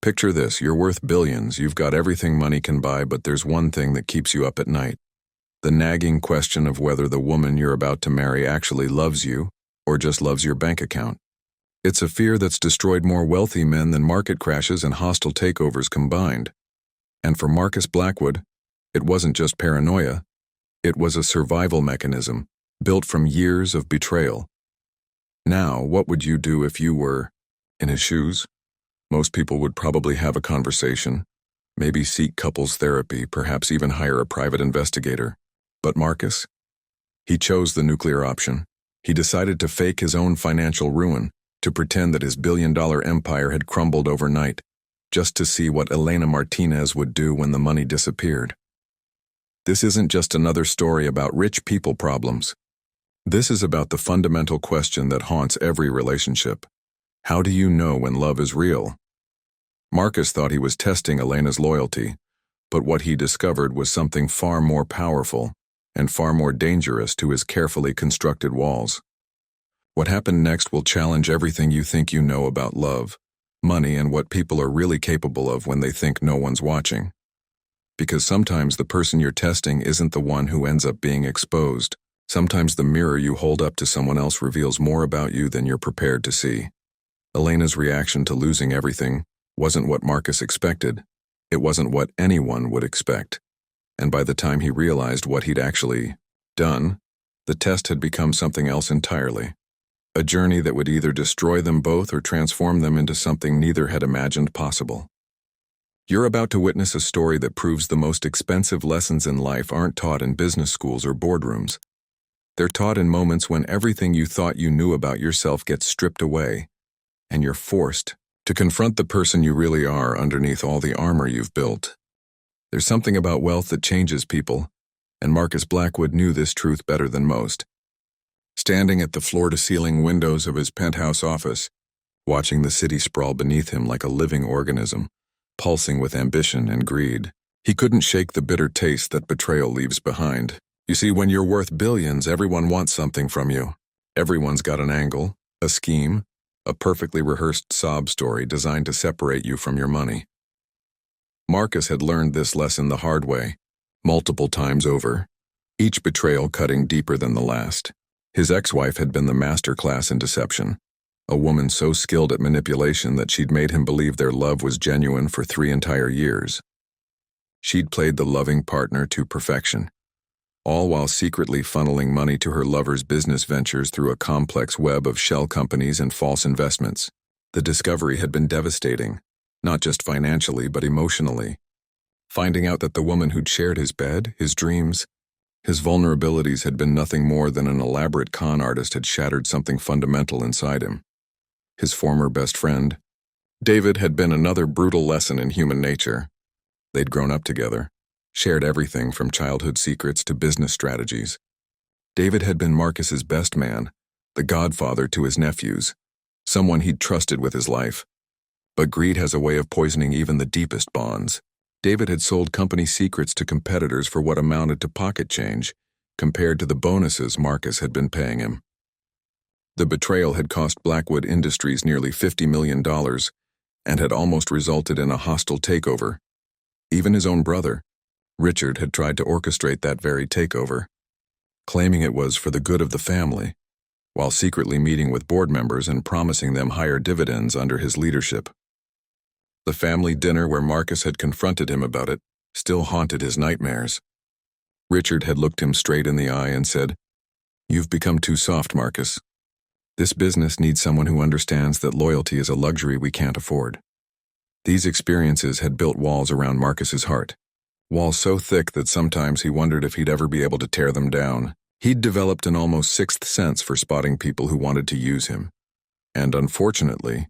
Picture this, you're worth billions, you've got everything money can buy, but there's one thing that keeps you up at night. The nagging question of whether the woman you're about to marry actually loves you or just loves your bank account. It's a fear that's destroyed more wealthy men than market crashes and hostile takeovers combined. And for Marcus Blackwood, it wasn't just paranoia. It was a survival mechanism built from years of betrayal. Now, what would you do if you were in his shoes? Most people would probably have a conversation, maybe seek couples therapy, perhaps even hire a private investigator. But Marcus? He chose the nuclear option. He decided to fake his own financial ruin, to pretend that his billion-dollar empire had crumbled overnight, just to see what Elena Martinez would do when the money disappeared. This isn't just another story about rich people problems. This is about the fundamental question that haunts every relationship. How do you know when love is real? Marcus thought he was testing Elena's loyalty, but what he discovered was something far more powerful and far more dangerous to his carefully constructed walls. What happened next will challenge everything you think you know about love, money, and what people are really capable of when they think no one's watching. Because sometimes the person you're testing isn't the one who ends up being exposed. Sometimes the mirror you hold up to someone else reveals more about you than you're prepared to see. Elena's reaction to losing everything wasn't what Marcus expected. It wasn't what anyone would expect. And by the time he realized what he'd actually done, the test had become something else entirely. A journey that would either destroy them both or transform them into something neither had imagined possible. You're about to witness a story that proves the most expensive lessons in life aren't taught in business schools or boardrooms. They're taught in moments when everything you thought you knew about yourself gets stripped away, and you're forced to confront the person you really are underneath all the armor you've built. There's something about wealth that changes people, and Marcus Blackwood knew this truth better than most. Standing at the floor-to-ceiling windows of his penthouse office, watching the city sprawl beneath him like a living organism, pulsing with ambition and greed, he couldn't shake the bitter taste that betrayal leaves behind. You see, when you're worth billions, everyone wants something from you. Everyone's got an angle, a scheme, a perfectly rehearsed sob story designed to separate you from your money. Marcus had learned this lesson the hard way, multiple times over, each betrayal cutting deeper than the last. His ex-wife had been the master class in deception, a woman so skilled at manipulation that she'd made him believe their love was genuine for 3 entire years. She'd played the loving partner to perfection, all while secretly funneling money to her lover's business ventures through a complex web of shell companies and false investments. The discovery had been devastating, not just financially but emotionally. Finding out that the woman who'd shared his bed, his dreams, his vulnerabilities had been nothing more than an elaborate con artist had shattered something fundamental inside him. His former best friend, David, had been another brutal lesson in human nature. They'd grown up together, shared everything from childhood secrets to business strategies. David had been Marcus's best man, the godfather to his nephews, someone he'd trusted with his life. But greed has a way of poisoning even the deepest bonds. David had sold company secrets to competitors for what amounted to pocket change, compared to the bonuses Marcus had been paying him. The betrayal had cost Blackwood Industries nearly $50 million and had almost resulted in a hostile takeover. Even his own brother, Richard, had tried to orchestrate that very takeover, claiming it was for the good of the family, while secretly meeting with board members and promising them higher dividends under his leadership. The family dinner where Marcus had confronted him about it still haunted his nightmares. Richard had looked him straight in the eye and said, "You've become too soft, Marcus. This business needs someone who understands that loyalty is a luxury we can't afford." These experiences had built walls around Marcus's heart, walls so thick that sometimes he wondered if he'd ever be able to tear them down. He'd developed an almost sixth sense for spotting people who wanted to use him. And unfortunately,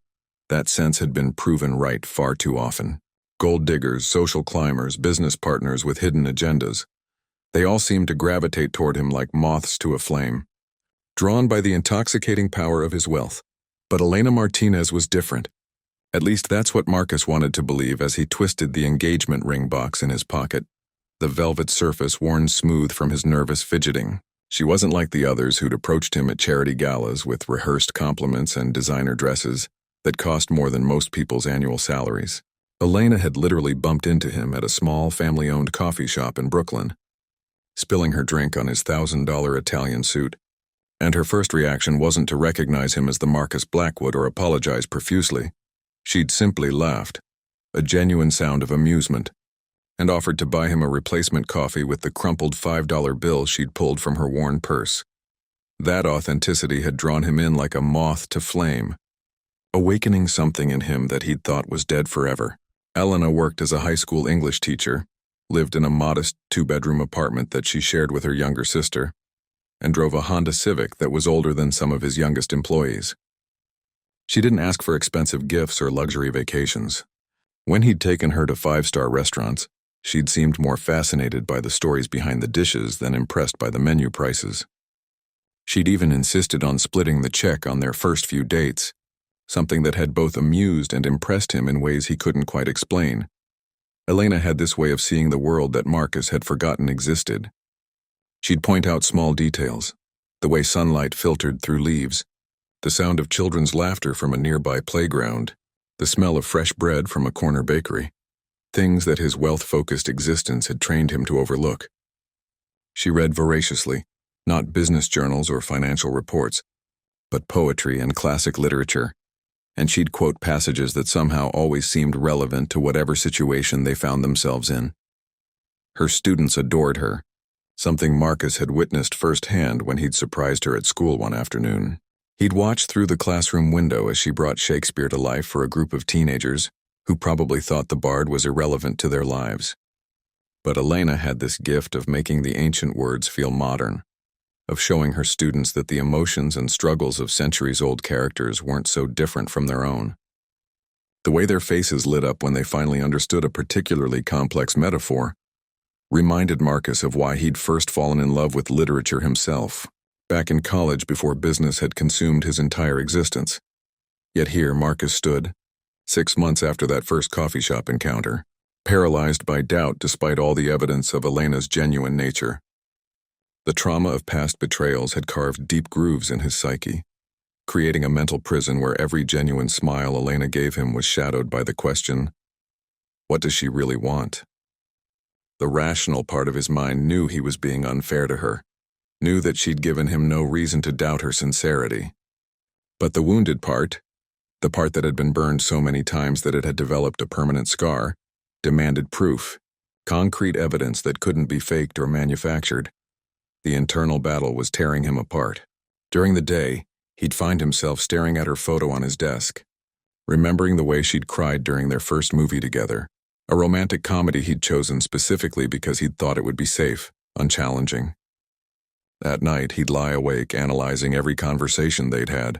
that sense had been proven right far too often. Gold diggers, social climbers, business partners with hidden agendas. They all seemed to gravitate toward him like moths to a flame, drawn by the intoxicating power of his wealth. But Elena Martinez was different. At least that's what Marcus wanted to believe as he twisted the engagement ring box in his pocket, the velvet surface worn smooth from his nervous fidgeting. She wasn't like the others who'd approached him at charity galas with rehearsed compliments and designer dresses that cost more than most people's annual salaries. Elena had literally bumped into him at a small, family-owned coffee shop in Brooklyn, spilling her drink on his $1,000 Italian suit, and her first reaction wasn't to recognize him as the Marcus Blackwood or apologize profusely. She'd simply laughed, a genuine sound of amusement, and offered to buy him a replacement coffee with the crumpled $5 bill she'd pulled from her worn purse. That authenticity had drawn him in like a moth to flame, awakening something in him that he'd thought was dead forever. Elena worked as a high school English teacher, lived in a modest two-bedroom apartment that she shared with her younger sister, and drove a Honda Civic that was older than some of his youngest employees. She didn't ask for expensive gifts or luxury vacations. When he'd taken her to five-star restaurants, she'd seemed more fascinated by the stories behind the dishes than impressed by the menu prices. She'd even insisted on splitting the check on their first few dates, something that had both amused and impressed him in ways he couldn't quite explain. Elena had this way of seeing the world that Marcus had forgotten existed. She'd point out small details, the way sunlight filtered through leaves, the sound of children's laughter from a nearby playground, the smell of fresh bread from a corner bakery, things that his wealth-focused existence had trained him to overlook. She read voraciously, not business journals or financial reports, but poetry and classic literature, and she'd quote passages that somehow always seemed relevant to whatever situation they found themselves in. Her students adored her, something Marcus had witnessed firsthand when he'd surprised her at school one afternoon. He'd watched through the classroom window as she brought Shakespeare to life for a group of teenagers who probably thought the bard was irrelevant to their lives. But Elena had this gift of making the ancient words feel modern, of showing her students that the emotions and struggles of centuries-old characters weren't so different from their own. The way their faces lit up when they finally understood a particularly complex metaphor reminded Marcus of why he'd first fallen in love with literature himself, back in college before business had consumed his entire existence. Yet here Marcus stood, 6 months after that first coffee shop encounter, paralyzed by doubt despite all the evidence of Elena's genuine nature. The trauma of past betrayals had carved deep grooves in his psyche, creating a mental prison where every genuine smile Elena gave him was shadowed by the question, what does she really want? The rational part of his mind knew he was being unfair to her, knew that she'd given him no reason to doubt her sincerity. But the wounded part, the part that had been burned so many times that it had developed a permanent scar, demanded proof, concrete evidence that couldn't be faked or manufactured. The internal battle was tearing him apart. During the day, he'd find himself staring at her photo on his desk, remembering the way she'd cried during their first movie together, a romantic comedy he'd chosen specifically because he'd thought it would be safe, unchallenging. That night, he'd lie awake analyzing every conversation they'd had,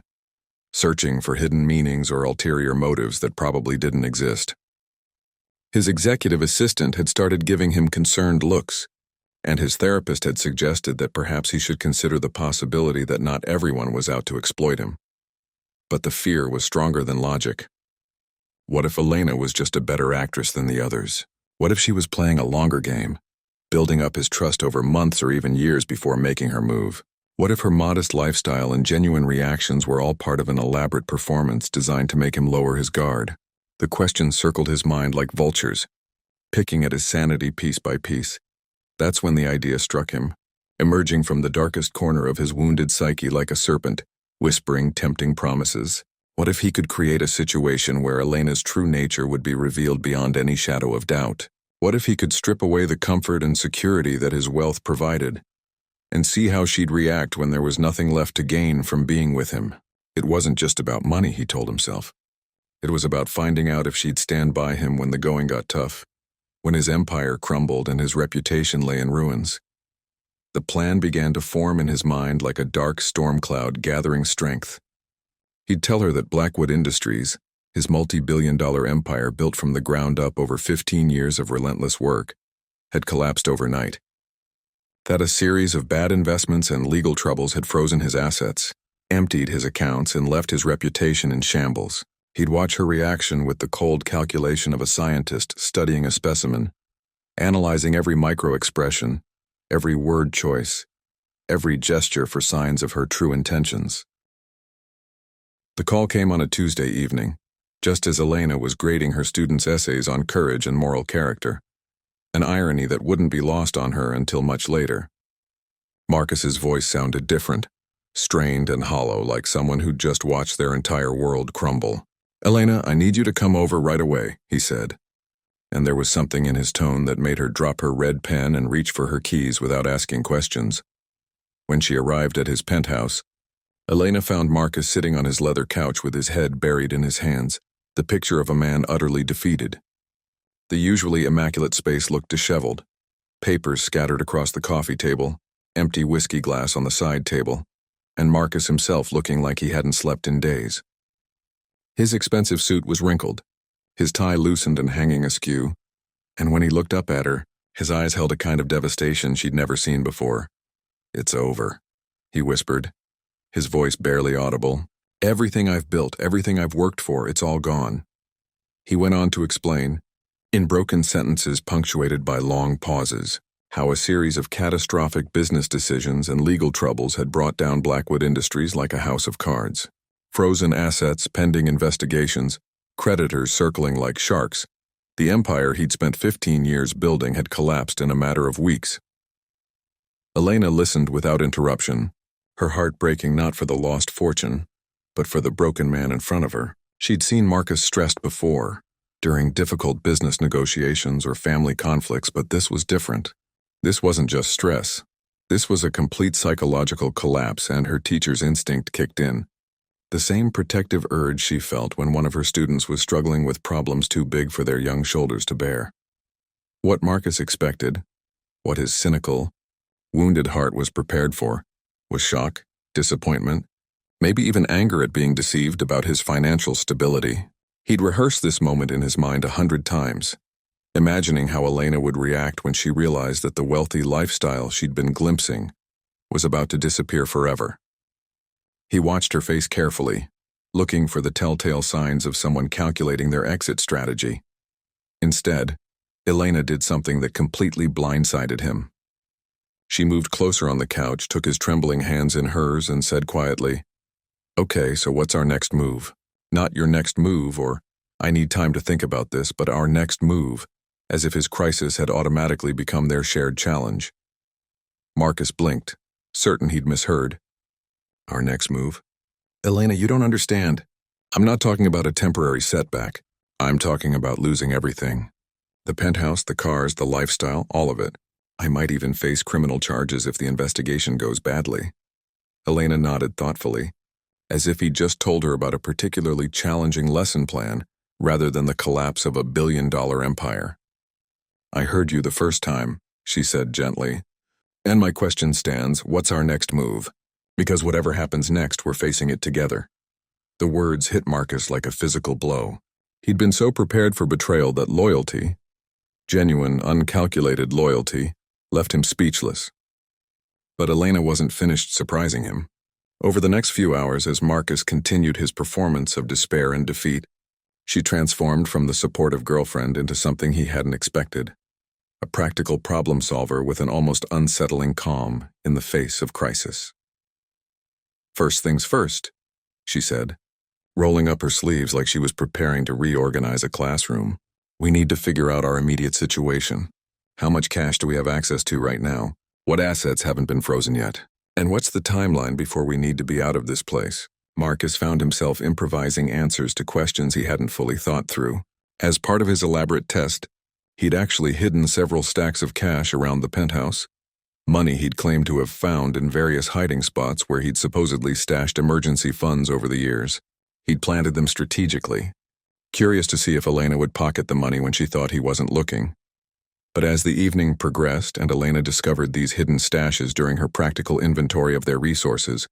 searching for hidden meanings or ulterior motives that probably didn't exist. His executive assistant had started giving him concerned looks, and his therapist had suggested that perhaps he should consider the possibility that not everyone was out to exploit him. But the fear was stronger than logic. What if Elena was just a better actress than the others? What if she was playing a longer game, building up his trust over months or even years before making her move? What if her modest lifestyle and genuine reactions were all part of an elaborate performance designed to make him lower his guard? The questions circled his mind like vultures, picking at his sanity piece by piece. That's when the idea struck him, emerging from the darkest corner of his wounded psyche like a serpent, whispering tempting promises. What if he could create a situation where Elena's true nature would be revealed beyond any shadow of doubt? What if he could strip away the comfort and security that his wealth provided, and see how she'd react when there was nothing left to gain from being with him? It wasn't just about money, he told himself. It was about finding out if she'd stand by him when the going got tough, when his empire crumbled and his reputation lay in ruins. The plan began to form in his mind like a dark storm cloud gathering strength. He'd tell her that Blackwood Industries, his multi-billion-dollar empire built from the ground up over 15 years of relentless work, had collapsed overnight. That a series of bad investments and legal troubles had frozen his assets, emptied his accounts, and left his reputation in shambles. He'd watch her reaction with the cold calculation of a scientist studying a specimen, analyzing every micro-expression, every word choice, every gesture for signs of her true intentions. The call came on a Tuesday evening, just as Elena was grading her students' essays on courage and moral character, an irony that wouldn't be lost on her until much later. Marcus's voice sounded different, strained and hollow, like someone who'd just watched their entire world crumble. "Elena, I need you to come over right away," he said, and there was something in his tone that made her drop her red pen and reach for her keys without asking questions. When she arrived at his penthouse, Elena found Marcus sitting on his leather couch with his head buried in his hands, the picture of a man utterly defeated. The usually immaculate space looked disheveled, papers scattered across the coffee table, empty whiskey glass on the side table, and Marcus himself looking like he hadn't slept in days. His expensive suit was wrinkled, his tie loosened and hanging askew, and when he looked up at her, his eyes held a kind of devastation she'd never seen before. "It's over," he whispered, his voice barely audible. "Everything I've built, everything I've worked for, it's all gone." He went on to explain, in broken sentences punctuated by long pauses, how a series of catastrophic business decisions and legal troubles had brought down Blackwood Industries like a house of cards. Frozen assets, pending investigations, creditors circling like sharks. The empire he'd spent 15 years building had collapsed in a matter of weeks. Elena listened without interruption, her heart breaking not for the lost fortune, but for the broken man in front of her. She'd seen Marcus stressed before, during difficult business negotiations or family conflicts, but this was different. This wasn't just stress. This was a complete psychological collapse, and her teacher's instinct kicked in. The same protective urge she felt when one of her students was struggling with problems too big for their young shoulders to bear. What Marcus expected, what his cynical, wounded heart was prepared for, was shock, disappointment, maybe even anger at being deceived about his financial stability. He'd rehearsed this moment in his mind 100 times, imagining how Elena would react when she realized that the wealthy lifestyle she'd been glimpsing was about to disappear forever. He watched her face carefully, looking for the telltale signs of someone calculating their exit strategy. Instead, Elena did something that completely blindsided him. She moved closer on the couch, took his trembling hands in hers, and said quietly, "Okay, so what's our next move? Not your next move or, I need time to think about this, but our next move," as if his crisis had automatically become their shared challenge. Marcus blinked, certain he'd misheard. "Our next move? Elena, you don't understand. I'm not talking about a temporary setback. I'm talking about losing everything. The penthouse, the cars, the lifestyle, all of it. I might even face criminal charges if the investigation goes badly." Elena nodded thoughtfully, as if he'd just told her about a particularly challenging lesson plan rather than the collapse of a billion-dollar empire. "I heard you the first time," she said gently. "And my question stands, what's our next move? Because whatever happens next, we're facing it together." The words hit Marcus like a physical blow. He'd been so prepared for betrayal that loyalty, genuine, uncalculated loyalty, left him speechless. But Elena wasn't finished surprising him. Over the next few hours, as Marcus continued his performance of despair and defeat, she transformed from the supportive girlfriend into something he hadn't expected. A practical problem solver with an almost unsettling calm in the face of crisis. "First things first," she said, rolling up her sleeves like she was preparing to reorganize a classroom. "We need to figure out our immediate situation. How much cash do we have access to right now? What assets haven't been frozen yet? And what's the timeline before we need to be out of this place?" Marcus found himself improvising answers to questions he hadn't fully thought through. As part of his elaborate test, he'd actually hidden several stacks of cash around the penthouse, money he'd claimed to have found in various hiding spots where he'd supposedly stashed emergency funds over the years. He'd planted them strategically, curious to see if Elena would pocket the money when she thought he wasn't looking. But as the evening progressed and Elena discovered these hidden stashes during her practical inventory of their resources,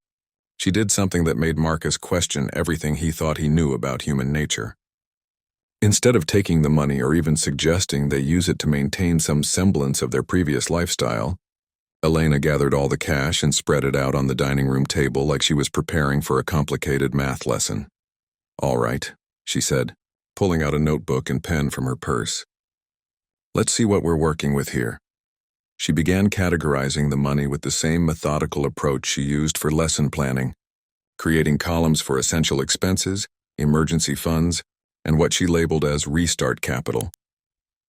she did something that made Marcus question everything he thought he knew about human nature. Instead of taking the money or even suggesting they use it to maintain some semblance of their previous lifestyle, Elena gathered all the cash and spread it out on the dining room table like she was preparing for a complicated math lesson. "All right," she said, pulling out a notebook and pen from her purse. "Let's see what we're working with here." She began categorizing the money with the same methodical approach she used for lesson planning, creating columns for essential expenses, emergency funds, and what she labeled as restart capital.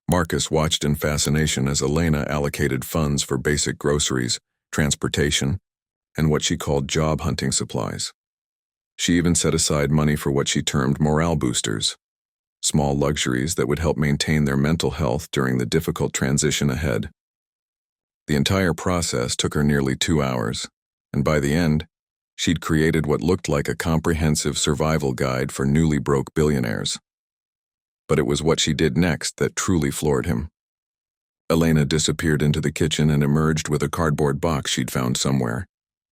Marcus watched in fascination as Elena allocated funds for basic groceries, transportation, and what she called job hunting supplies. She even set aside money for what she termed morale boosters, small luxuries that would help maintain their mental health during the difficult transition ahead. The entire process took her nearly 2 hours, and by the end, she'd created what looked like a comprehensive survival guide for newly broke billionaires. But it was what she did next that truly floored him. Elena disappeared into the kitchen and emerged with a cardboard box she'd found somewhere,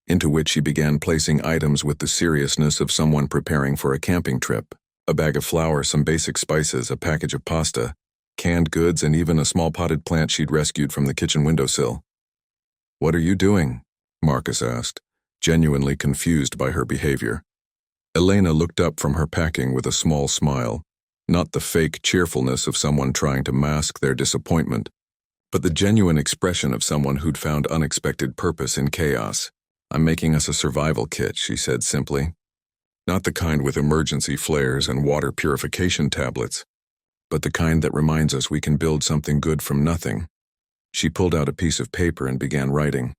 into which she began placing items with the seriousness of someone preparing for a camping trip: a bag of flour, some basic spices, a package of pasta, canned goods, and even a small potted plant she'd rescued from the kitchen windowsill. "What are you doing?" Marcus asked, genuinely confused by her behavior. Elena looked up from her packing with a small smile, not the fake cheerfulness of someone trying to mask their disappointment, but the genuine expression of someone who'd found unexpected purpose in chaos. "I'm making us a survival kit," she said simply. "Not the kind with emergency flares and water purification tablets, but the kind that reminds us we can build something good from nothing." She pulled out a piece of paper and began writing,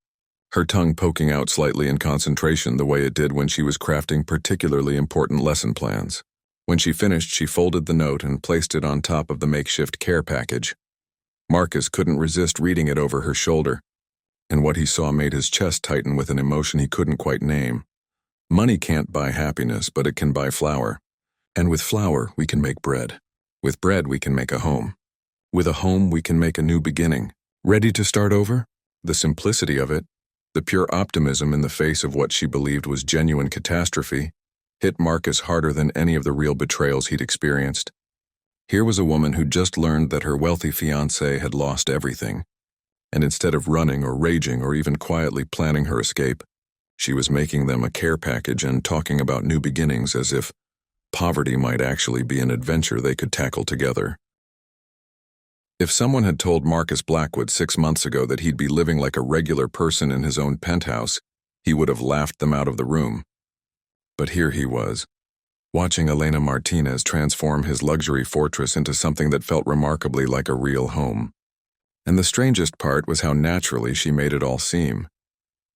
her tongue poking out slightly in concentration the way it did when she was crafting particularly important lesson plans. When she finished, she folded the note and placed it on top of the makeshift care package. Marcus couldn't resist reading it over her shoulder, and what he saw made his chest tighten with an emotion he couldn't quite name. Money can't buy happiness, but it can buy flour. And with flour, we can make bread. With bread, we can make a home. With a home, we can make a new beginning. Ready to start over? The simplicity of it, the pure optimism in the face of what she believed was genuine catastrophe, hit Marcus harder than any of the real betrayals he'd experienced. Here was a woman who'd just learned that her wealthy fiancé had lost everything, and instead of running or raging or even quietly planning her escape, she was making them a care package and talking about new beginnings as if poverty might actually be an adventure they could tackle together. If someone had told Marcus Blackwood 6 months ago that he'd be living like a regular person in his own penthouse, he would have laughed them out of the room. But here he was, watching Elena Martinez transform his luxury fortress into something that felt remarkably like a real home. And the strangest part was how naturally she made it all seem.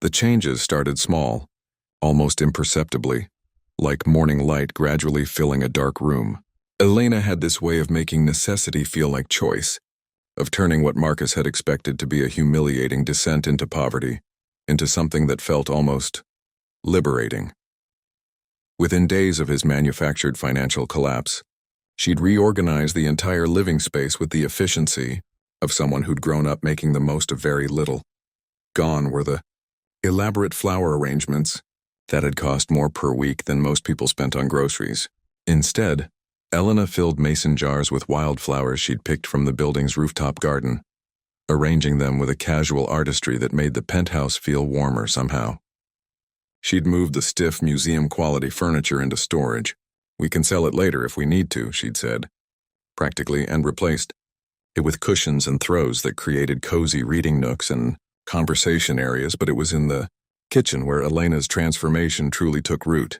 The changes started small, almost imperceptibly, like morning light gradually filling a dark room. Elena had this way of making necessity feel like choice, of turning what Marcus had expected to be a humiliating descent into poverty, into something that felt almost liberating. Within days of his manufactured financial collapse, she'd reorganized the entire living space with the efficiency of someone who'd grown up making the most of very little. Gone were the elaborate flower arrangements that had cost more per week than most people spent on groceries. Instead, Elena filled mason jars with wildflowers she'd picked from the building's rooftop garden, arranging them with a casual artistry that made the penthouse feel warmer somehow. She'd moved the stiff museum-quality furniture into storage. "We can sell it later if we need to," she'd said, practically, and replaced it with cushions and throws that created cozy reading nooks and conversation areas, but it was in the kitchen where Elena's transformation truly took root.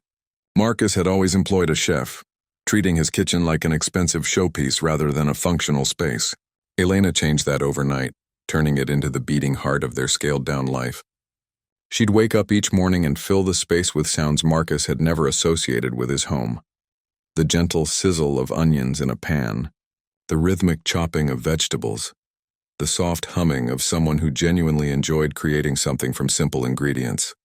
Marcus had always employed a chef, treating his kitchen like an expensive showpiece rather than a functional space. Elena changed that overnight, turning it into the beating heart of their scaled-down life. She'd wake up each morning and fill the space with sounds Marcus had never associated with his home. The gentle sizzle of onions in a pan, the rhythmic chopping of vegetables, the soft humming of someone who genuinely enjoyed creating something from simple ingredients.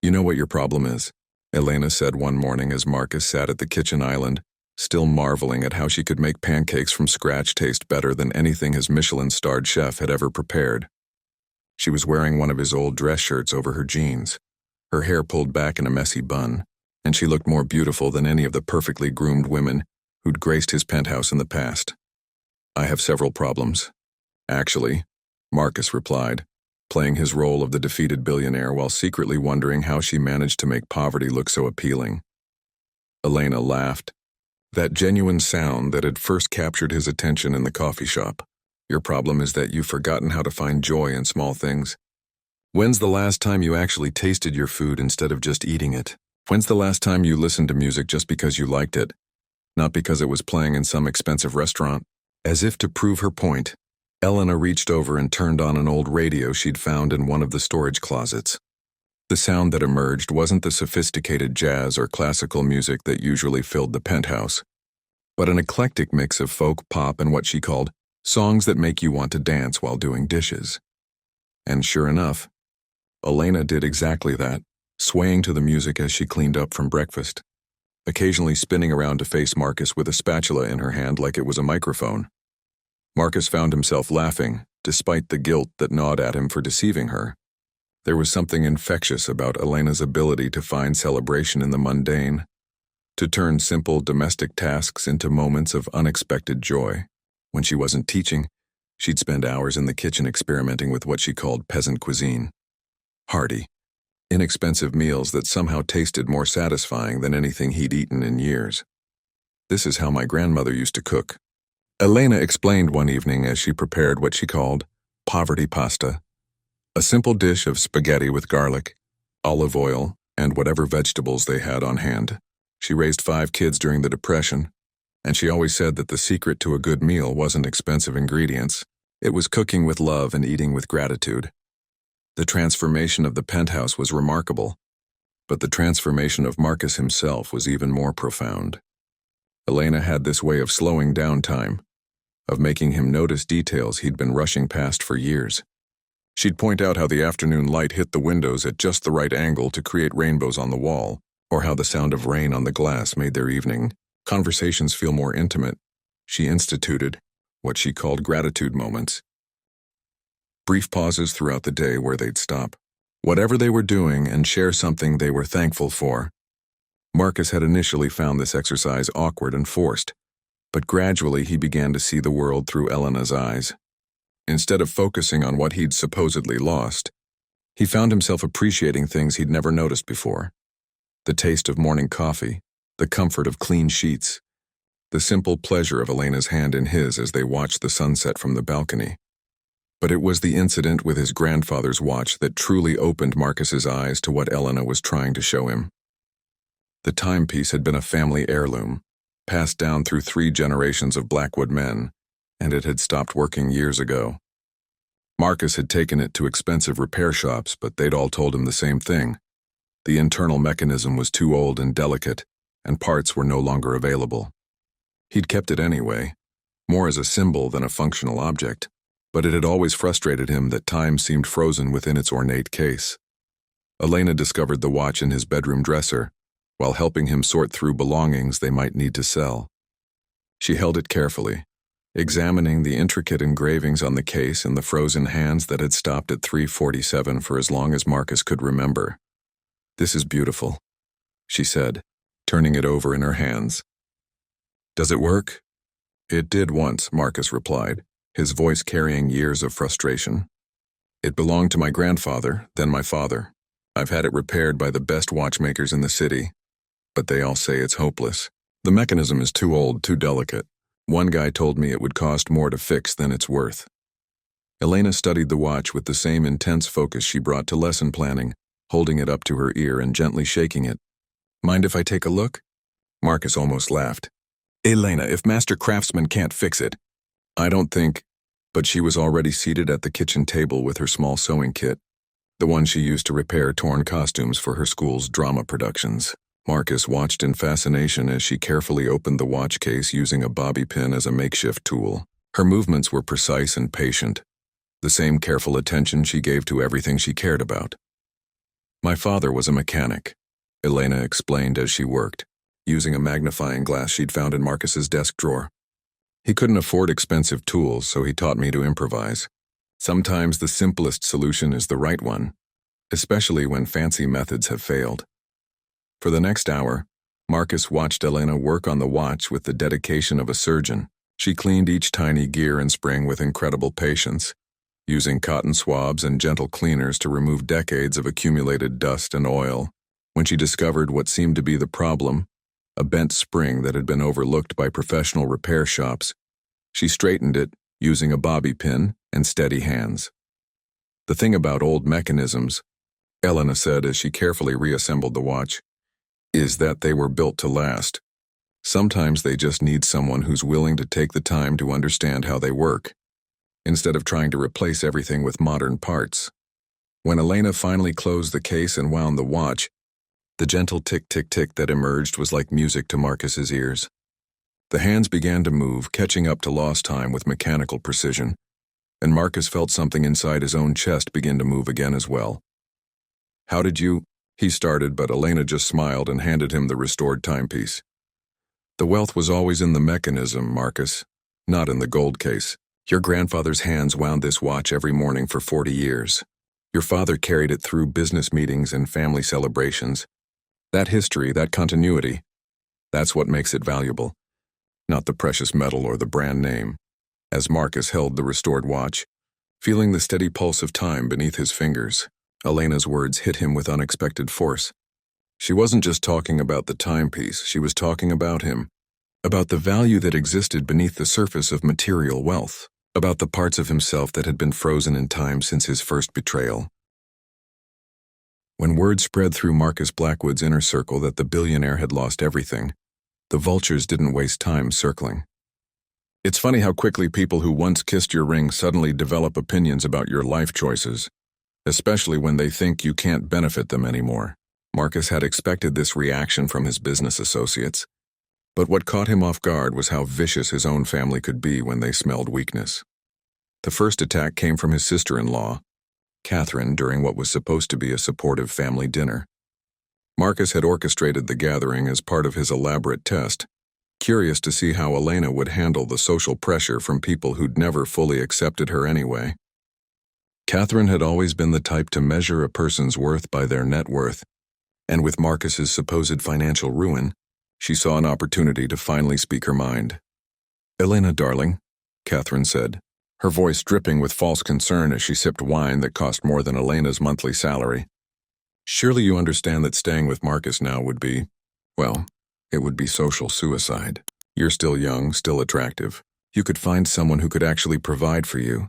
"You know what your problem is," Elena said one morning as Marcus sat at the kitchen island, still marveling at how she could make pancakes from scratch taste better than anything his Michelin-starred chef had ever prepared. She was wearing one of his old dress shirts over her jeans, her hair pulled back in a messy bun, and she looked more beautiful than any of the perfectly groomed women who'd graced his penthouse in the past. "I have several problems." "Actually," Marcus replied, playing his role of the defeated billionaire while secretly wondering how she managed to make poverty look so appealing. Elena laughed, that genuine sound that had first captured his attention in the coffee shop. "Your problem is that you've forgotten how to find joy in small things. When's the last time you actually tasted your food instead of just eating it? When's the last time you listened to music just because you liked it? not because it was playing in some expensive restaurant. As if to prove her point, Elena reached over and turned on an old radio she'd found in one of the storage closets. The sound that emerged wasn't the sophisticated jazz or classical music that usually filled the penthouse, but an eclectic mix of folk, pop, and what she called songs that make you want to dance while doing dishes. And sure enough, Elena did exactly that, swaying to the music as she cleaned up from breakfast, occasionally spinning around to face Marcus with a spatula in her hand like it was a microphone. Marcus found himself laughing, despite the guilt that gnawed at him for deceiving her. There was something infectious about Elena's ability to find celebration in the mundane, to turn simple domestic tasks into moments of unexpected joy. When she wasn't teaching, she'd spend hours in the kitchen experimenting with what she called peasant cuisine. Hearty, inexpensive meals that somehow tasted more satisfying than anything he'd eaten in years. "This is how my grandmother used to cook," Elena explained one evening as she prepared what she called poverty pasta, a simple dish of spaghetti with garlic, olive oil, and whatever vegetables they had on hand. She raised 5 kids during the Depression, and she always said that the secret to a good meal wasn't expensive ingredients. It was cooking with love and eating with gratitude. The transformation of the penthouse was remarkable, but the transformation of Marcus himself was even more profound. Elena had this way of slowing down time, of making him notice details he'd been rushing past for years. She'd point out how the afternoon light hit the windows at just the right angle to create rainbows on the wall, or how the sound of rain on the glass made their evening conversations feel more intimate. She instituted what she called gratitude moments. Brief pauses throughout the day where they'd stop whatever they were doing and share something they were thankful for. Marcus had initially found this exercise awkward and forced, but gradually he began to see the world through Elena's eyes. Instead of focusing on what he'd supposedly lost, he found himself appreciating things he'd never noticed before. The taste of morning coffee, the comfort of clean sheets, the simple pleasure of Elena's hand in his as they watched the sunset from the balcony. But it was the incident with his grandfather's watch that truly opened Marcus's eyes to what Elena was trying to show him. The timepiece had been a family heirloom, passed down through 3 generations of Blackwood men, and it had stopped working years ago. Marcus had taken it to expensive repair shops, but they'd all told him the same thing. The internal mechanism was too old and delicate, and parts were no longer available. He'd kept it anyway, more as a symbol than a functional object, but it had always frustrated him that time seemed frozen within its ornate case. Elena discovered the watch in his bedroom dresser, while helping him sort through belongings they might need to sell. She held it carefully, examining the intricate engravings on the case and the frozen hands that had stopped at 3:47 for as long as Marcus could remember. "This is beautiful," she said, turning it over in her hands. "Does it work?" "It did once," Marcus replied, his voice carrying years of frustration. "It belonged to my grandfather, then my father. I've had it repaired by the best watchmakers in the city, but they all say it's hopeless. The mechanism is too old, too delicate. One guy told me it would cost more to fix than it's worth." Elena studied the watch with the same intense focus she brought to lesson planning, holding it up to her ear and gently shaking it. "Mind if I take a look?" Marcus almost laughed. "Elena, if master craftsman can't fix it." "I don't think," but she was already seated at the kitchen table with her small sewing kit, the one she used to repair torn costumes for her school's drama productions. Marcus watched in fascination as she carefully opened the watch case using a bobby pin as a makeshift tool. Her movements were precise and patient, the same careful attention she gave to everything she cared about. "My father was a mechanic," Elena explained as she worked, using a magnifying glass she'd found in Marcus's desk drawer. "He couldn't afford expensive tools, so he taught me to improvise. Sometimes the simplest solution is the right one, especially when fancy methods have failed." For the next hour, Marcus watched Elena work on the watch with the dedication of a surgeon. She cleaned each tiny gear and spring with incredible patience, using cotton swabs and gentle cleaners to remove decades of accumulated dust and oil. When she discovered what seemed to be the problem, a bent spring that had been overlooked by professional repair shops, she straightened it using a bobby pin and steady hands. "The thing about old mechanisms," Elena said as she carefully reassembled the watch, "is that they were built to last. Sometimes they just need someone who's willing to take the time to understand how they work, instead of trying to replace everything with modern parts. When Elena finally closed the case and wound the watch, the gentle tick-tick-tick that emerged was like music to Marcus's ears. The hands began to move, catching up to lost time with mechanical precision, and Marcus felt something inside his own chest begin to move again as well. "How did you—" he started, but Elena just smiled and handed him the restored timepiece. "The wealth was always in the mechanism, Marcus, not in the gold case. Your grandfather's hands wound this watch every morning for 40 years. Your father carried it through business meetings and family celebrations. That history, that continuity, that's what makes it valuable, not the precious metal or the brand name." As Marcus held the restored watch, feeling the steady pulse of time beneath his fingers, Elena's words hit him with unexpected force. She wasn't just talking about the timepiece, she was talking about him, about the value that existed beneath the surface of material wealth, about the parts of himself that had been frozen in time since his first betrayal. When word spread through Marcus Blackwood's inner circle that the billionaire had lost everything, the vultures didn't waste time circling. "It's funny how quickly people who once kissed your ring suddenly develop opinions about your life choices, especially when they think you can't benefit them anymore." Marcus had expected this reaction from his business associates, but what caught him off guard was how vicious his own family could be when they smelled weakness. The first attack came from his sister-in-law, Catherine, during what was supposed to be a supportive family dinner. Marcus had orchestrated the gathering as part of his elaborate test, curious to see how Elena would handle the social pressure from people who'd never fully accepted her anyway. Catherine had always been the type to measure a person's worth by their net worth, and with Marcus's supposed financial ruin, she saw an opportunity to finally speak her mind. "Elena, darling," Catherine said, her voice dripping with false concern as she sipped wine that cost more than Elena's monthly salary. "Surely you understand that staying with Marcus now would be, well, it would be social suicide. You're still young, still attractive. You could find someone who could actually provide for you."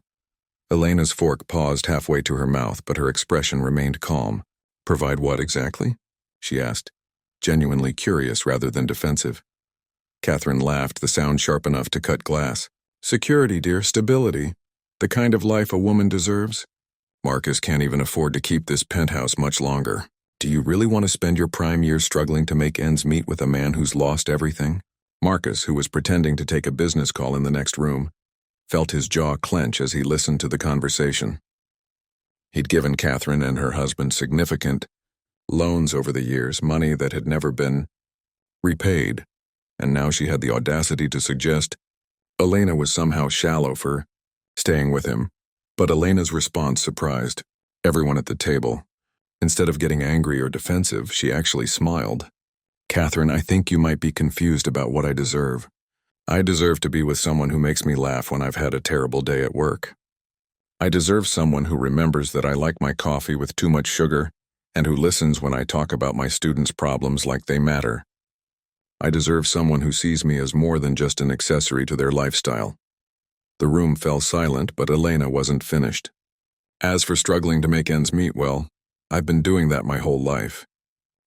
Elena's fork paused halfway to her mouth, but her expression remained calm. "Provide what exactly?" she asked, genuinely curious rather than defensive. Catherine laughed, the sound sharp enough to cut glass. "Security, dear, stability. The kind of life a woman deserves. Marcus can't even afford to keep this penthouse much longer. Do you really want to spend your prime years struggling to make ends meet with a man who's lost everything?" Marcus, who was pretending to take a business call in the next room, felt his jaw clench as he listened to the conversation. He'd given Catherine and her husband significant loans over the years, money that had never been repaid, and now she had the audacity to suggest Elena was somehow shallow for staying with him. But Elena's response surprised everyone at the table. Instead of getting angry or defensive, she actually smiled. "Catherine, I think you might be confused about what I deserve. I deserve to be with someone who makes me laugh when I've had a terrible day at work. I deserve someone who remembers that I like my coffee with too much sugar and who listens when I talk about my students' problems like they matter. I deserve someone who sees me as more than just an accessory to their lifestyle." The room fell silent, but Elena wasn't finished. "As for struggling to make ends meet, well, I've been doing that my whole life.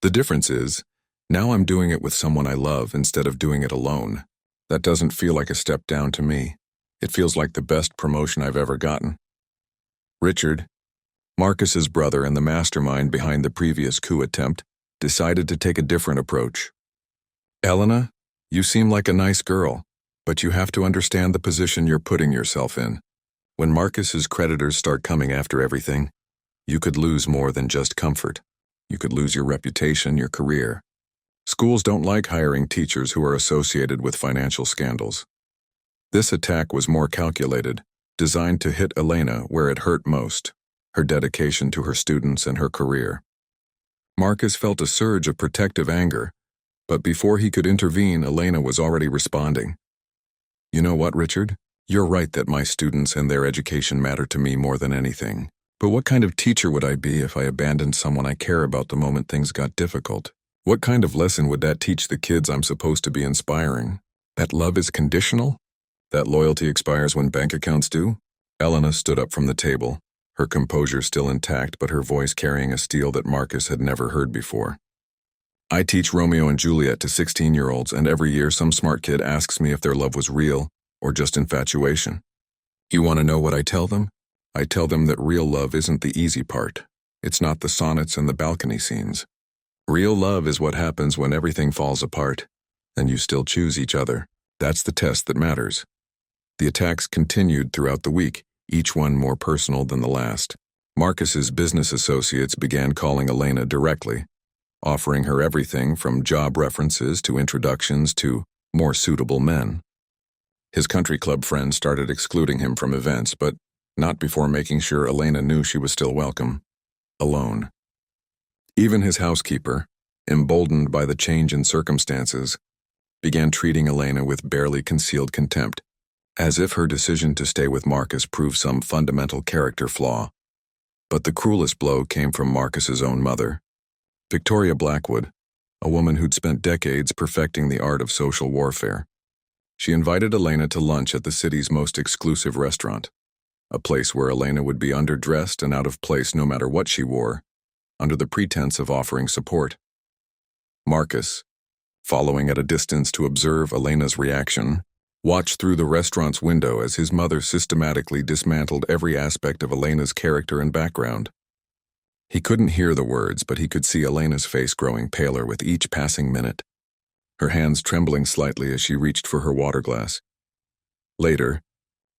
The difference is, now I'm doing it with someone I love instead of doing it alone. That doesn't feel like a step down to me. It feels like the best promotion I've ever gotten." Richard, Marcus's brother and the mastermind behind the previous coup attempt, decided to take a different approach. "Elena, you seem like a nice girl, but you have to understand the position you're putting yourself in. When Marcus's creditors start coming after everything, you could lose more than just comfort. You could lose your reputation, your career. Schools don't like hiring teachers who are associated with financial scandals." This attack was more calculated, designed to hit Elena where it hurt most, her dedication to her students and her career. Marcus felt a surge of protective anger, but before he could intervene, Elena was already responding. "You know what, Richard? You're right that my students and their education matter to me more than anything. But what kind of teacher would I be if I abandoned someone I care about the moment things got difficult? What kind of lesson would that teach the kids I'm supposed to be inspiring? That love is conditional? That loyalty expires when bank accounts do?" Elena stood up from the table, her composure still intact but her voice carrying a steel that Marcus had never heard before. I teach Romeo and Juliet to 16-year-olds, and every year some smart kid asks me if their love was real or just infatuation. You want to know what I tell them? I tell them that real love isn't the easy part. It's not the sonnets and the balcony scenes. Real love is what happens when everything falls apart, and you still choose each other. That's the test that matters. The attacks continued throughout the week, each one more personal than the last. Marcus's business associates began calling Elena directly, offering her everything from job references to introductions to more suitable men. His country club friends started excluding him from events, but not before making sure Elena knew she was still welcome. Alone. Even his housekeeper, emboldened by the change in circumstances, began treating Elena with barely concealed contempt, as if her decision to stay with Marcus proved some fundamental character flaw. But the cruelest blow came from Marcus's own mother, Victoria Blackwood, a woman who'd spent decades perfecting the art of social warfare. She invited Elena to lunch at the city's most exclusive restaurant, a place where Elena would be underdressed and out of place no matter what she wore, under the pretense of offering support. Marcus, following at a distance to observe Elena's reaction, watched through the restaurant's window as his mother systematically dismantled every aspect of Elena's character and background. He couldn't hear the words, but he could see Elena's face growing paler with each passing minute, her hands trembling slightly as she reached for her water glass. Later,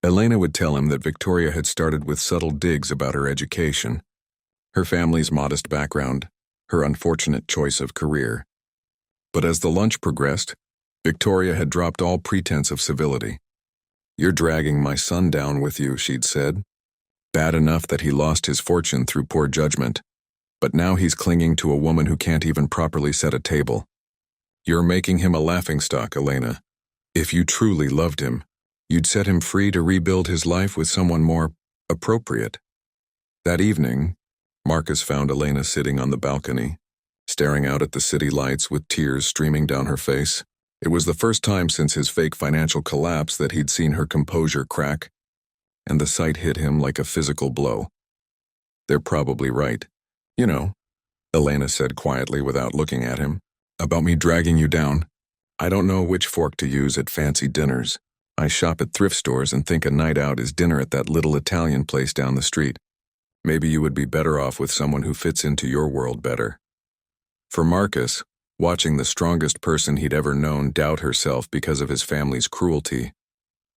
Elena would tell him that Victoria had started with subtle digs about her education, her family's modest background, her unfortunate choice of career. But as the lunch progressed, Victoria had dropped all pretense of civility. "You're dragging my son down with you," she'd said. "Bad enough that he lost his fortune through poor judgment, but now he's clinging to a woman who can't even properly set a table. You're making him a laughingstock, Elena. If you truly loved him, you'd set him free to rebuild his life with someone more appropriate." That evening, Marcus found Elena sitting on the balcony, staring out at the city lights with tears streaming down her face. It was the first time since his fake financial collapse that he'd seen her composure crack, and the sight hit him like a physical blow. "They're probably right. You know," Elena said quietly without looking at him, "about me dragging you down. I don't know which fork to use at fancy dinners. I shop at thrift stores and think a night out is dinner at that little Italian place down the street. Maybe you would be better off with someone who fits into your world better." For Marcus, watching the strongest person he'd ever known doubt herself because of his family's cruelty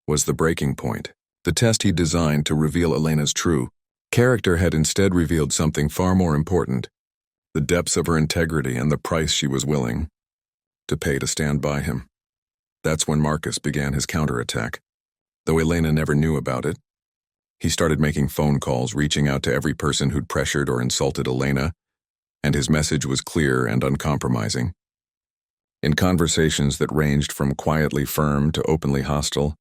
was the breaking point. The test he'd designed to reveal Elena's true character had instead revealed something far more important: the depths of her integrity and the price she was willing to pay to stand by him. That's when Marcus began his counterattack. Though Elena never knew about it, he started making phone calls, reaching out to every person who'd pressured or insulted Elena, and his message was clear and uncompromising. In conversations that ranged from quietly firm to openly hostile,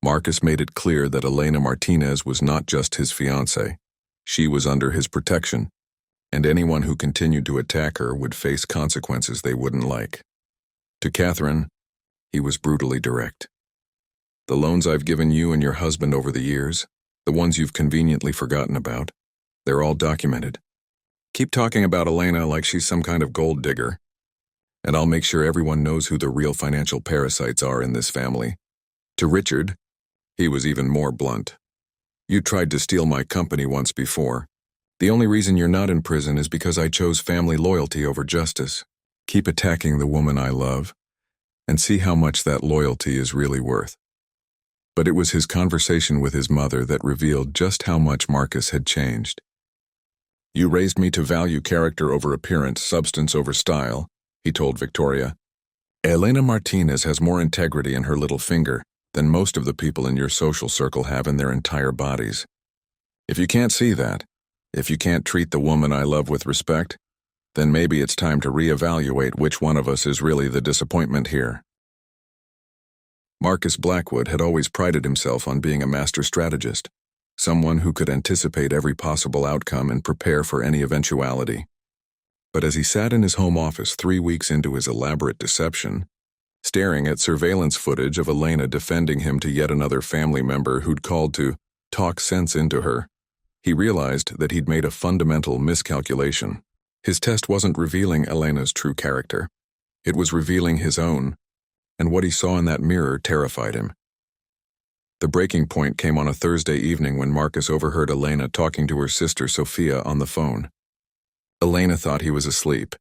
Marcus made it clear that Elena Martinez was not just his fiancée. She was under his protection, and anyone who continued to attack her would face consequences they wouldn't like. To Catherine, he was brutally direct. "The loans I've given you and your husband over the years, the ones you've conveniently forgotten about, they're all documented. Keep talking about Elena like she's some kind of gold digger, and I'll make sure everyone knows who the real financial parasites are in this family." To Richard, he was even more blunt. "You tried to steal my company once before. The only reason you're not in prison is because I chose family loyalty over justice. Keep attacking the woman I love, and see how much that loyalty is really worth." But it was his conversation with his mother that revealed just how much Marcus had changed. "You raised me to value character over appearance, substance over style," he told Victoria. "Elena Martinez has more integrity in her little finger than most of the people in your social circle have in their entire bodies. If you can't see that, if you can't treat the woman I love with respect, then maybe it's time to reevaluate which one of us is really the disappointment here." Marcus Blackwood had always prided himself on being a master strategist, someone who could anticipate every possible outcome and prepare for any eventuality. But as he sat in his home office 3 weeks into his elaborate deception, staring at surveillance footage of Elena defending him to yet another family member who'd called to talk sense into her, he realized that he'd made a fundamental miscalculation. His test wasn't revealing Elena's true character. It was revealing his own, and what he saw in that mirror terrified him. The breaking point came on a Thursday evening when Marcus overheard Elena talking to her sister Sophia on the phone. Elena thought he was asleep,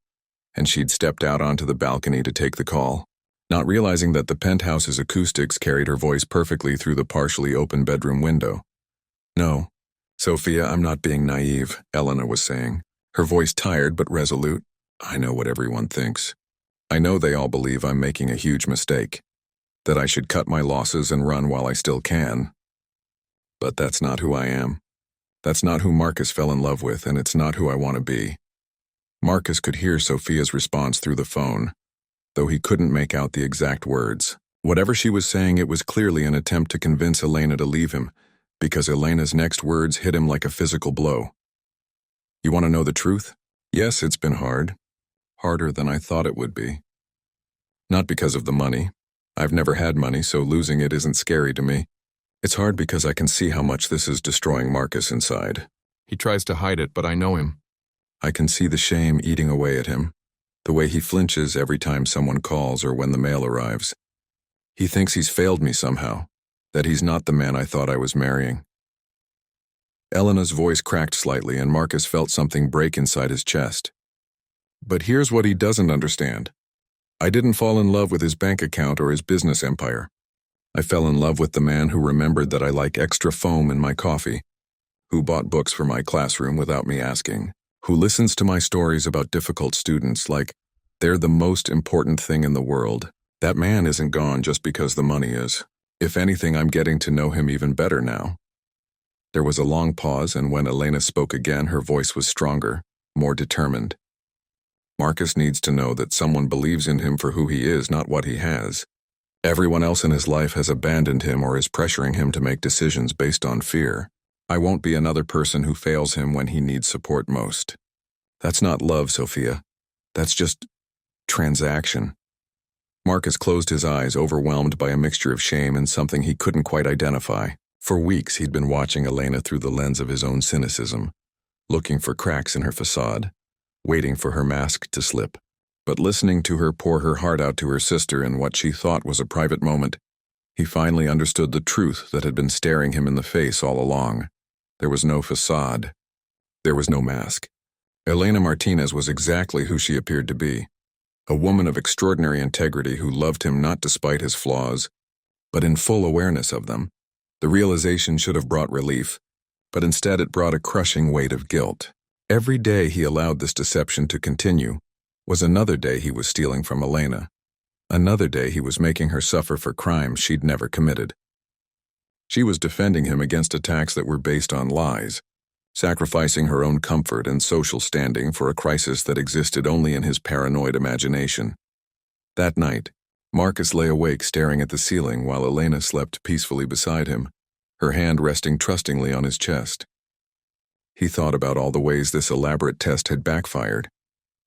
and she'd stepped out onto the balcony to take the call, not realizing that the penthouse's acoustics carried her voice perfectly through the partially open bedroom window. "No, Sophia, I'm not being naive," Elena was saying, her voice tired but resolute. "I know what everyone thinks. I know they all believe I'm making a huge mistake, that I should cut my losses and run while I still can. But that's not who I am. That's not who Marcus fell in love with, and it's not who I want to be." Marcus could hear Sophia's response through the phone, though he couldn't make out the exact words. Whatever she was saying, it was clearly an attempt to convince Elena to leave him, because Elena's next words hit him like a physical blow. "You want to know the truth? Yes, it's been hard. Harder than I thought it would be. Not because of the money. I've never had money, so losing it isn't scary to me. It's hard because I can see how much this is destroying Marcus inside. He tries to hide it, but I know him. I can see the shame eating away at him, the way he flinches every time someone calls or when the mail arrives. He thinks he's failed me somehow, that he's not the man I thought I was marrying." Elena's voice cracked slightly, and Marcus felt something break inside his chest. "But here's what he doesn't understand. I didn't fall in love with his bank account or his business empire. I fell in love with the man who remembered that I like extra foam in my coffee, who bought books for my classroom without me asking, who listens to my stories about difficult students like they're the most important thing in the world. That man isn't gone just because the money is. If anything, I'm getting to know him even better now." There was a long pause, and when Elena spoke again, her voice was stronger, more determined. "Marcus needs to know that someone believes in him for who he is, not what he has. Everyone else in his life has abandoned him or is pressuring him to make decisions based on fear. I won't be another person who fails him when he needs support most. That's not love, Sophia. That's just transaction." Marcus closed his eyes, overwhelmed by a mixture of shame and something he couldn't quite identify. For weeks he'd been watching Elena through the lens of his own cynicism, looking for cracks in her facade, waiting for her mask to slip. But listening to her pour her heart out to her sister in what she thought was a private moment, he finally understood the truth that had been staring him in the face all along. There was no facade. There was no mask. Elena Martinez was exactly who she appeared to be. A woman of extraordinary integrity who loved him not despite his flaws, but in full awareness of them. The realization should have brought relief, but instead it brought a crushing weight of guilt. Every day he allowed this deception to continue was another day he was stealing from Elena. Another day he was making her suffer for crimes she'd never committed. She was defending him against attacks that were based on lies, sacrificing her own comfort and social standing for a crisis that existed only in his paranoid imagination. That night, Marcus lay awake staring at the ceiling while Elena slept peacefully beside him, her hand resting trustingly on his chest. He thought about all the ways this elaborate test had backfired,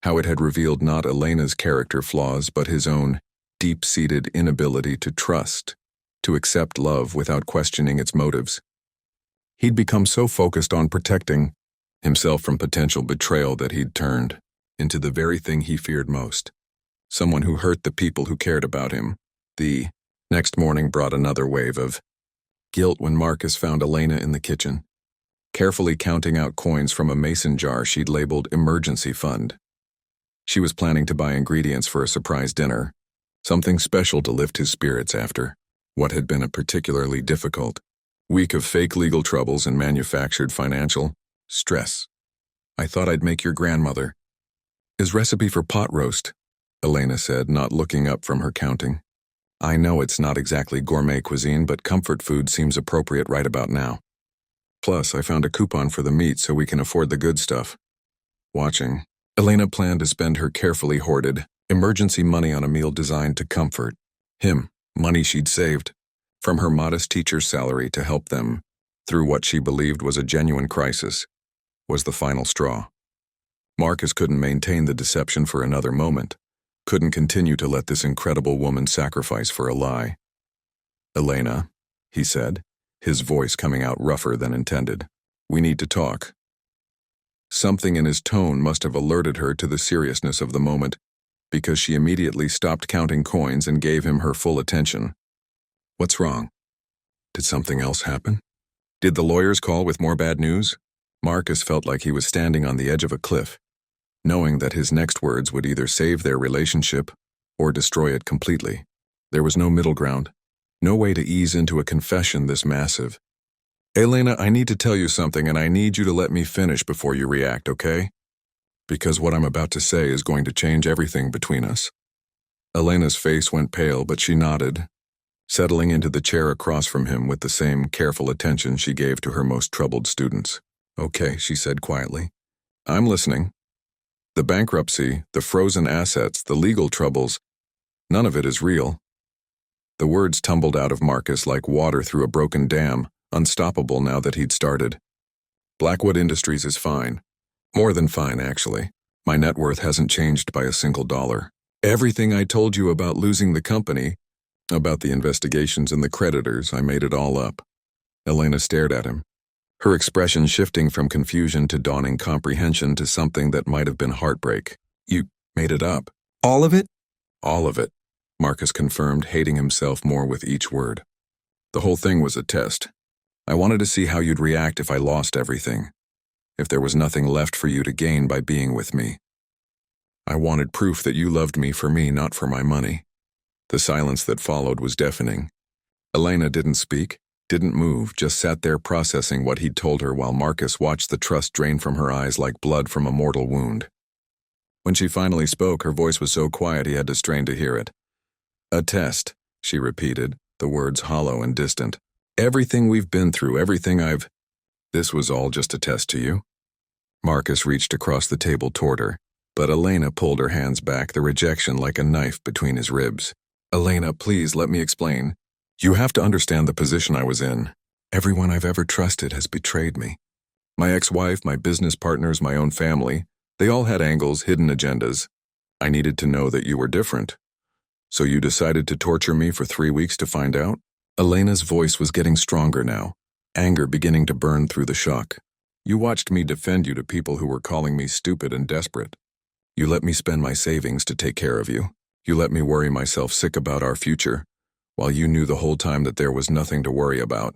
how it had revealed not Elena's character flaws but his own deep-seated inability to trust, to accept love without questioning its motives. He'd become so focused on protecting himself from potential betrayal that he'd turned into the very thing he feared most, someone who hurt the people who cared about him. The next morning brought another wave of guilt when Marcus found Elena in the kitchen, carefully counting out coins from a mason jar she'd labeled emergency fund. She was planning to buy ingredients for a surprise dinner, something special to lift his spirits after what had been a particularly difficult week of fake legal troubles and manufactured financial stress. "I thought I'd make your grandmother his recipe for pot roast," Elena said, not looking up from her counting. "I know it's not exactly gourmet cuisine, but comfort food seems appropriate right about now. Plus, I found a coupon for the meat so we can afford the good stuff." Watching, Elena planned to spend her carefully hoarded emergency money on a meal designed to comfort him, money she'd saved from her modest teacher's salary to help them through what she believed was a genuine crisis, was the final straw. Marcus couldn't maintain the deception for another moment, couldn't continue to let this incredible woman sacrifice for a lie. "Elena," he said, his voice coming out rougher than intended, "we need to talk." Something in his tone must have alerted her to the seriousness of the moment, because she immediately stopped counting coins and gave him her full attention. What's wrong? Did something else happen? Did the lawyers call with more bad news? Marcus felt like he was standing on the edge of a cliff, knowing that his next words would either save their relationship or destroy it completely. There was no middle ground, no way to ease into a confession this massive. Elena, I need to tell you something, and I need you to let me finish before you react, okay? Because what I'm about to say is going to change everything between us. Elena's face went pale, but she nodded, settling into the chair across from him with the same careful attention she gave to her most troubled students. Okay, she said quietly. I'm listening. The bankruptcy, the frozen assets, the legal troubles, none of it is real. The words tumbled out of Marcus like water through a broken dam, unstoppable now that he'd started. Blackwood Industries is fine. More than fine, actually. My net worth hasn't changed by a single dollar. Everything I told you about losing the company, about the investigations and the creditors, I made it all up. Elena stared at him, her expression shifting from confusion to dawning comprehension to something that might have been heartbreak. You made it up. All of it? All of it, Marcus confirmed, hating himself more with each word. The whole thing was a test. I wanted to see how you'd react if I lost everything, if there was nothing left for you to gain by being with me. I wanted proof that you loved me for me, not for my money. The silence that followed was deafening. Elena didn't speak, didn't move, just sat there processing what he'd told her while Marcus watched the trust drain from her eyes like blood from a mortal wound. When she finally spoke, her voice was so quiet he had to strain to hear it. A test, she repeated, the words hollow and distant. Everything we've been through, everything This was all just a test to you? Marcus reached across the table toward her, but Elena pulled her hands back, the rejection like a knife between his ribs. Elena, please let me explain. You have to understand the position I was in. Everyone I've ever trusted has betrayed me. My ex-wife, my business partners, my own family, they all had angles, hidden agendas. I needed to know that you were different. So you decided to torture me for 3 weeks to find out? Elena's voice was getting stronger now, anger beginning to burn through the shock. You watched me defend you to people who were calling me stupid and desperate. You let me spend my savings to take care of you. You let me worry myself sick about our future, while you knew the whole time that there was nothing to worry about.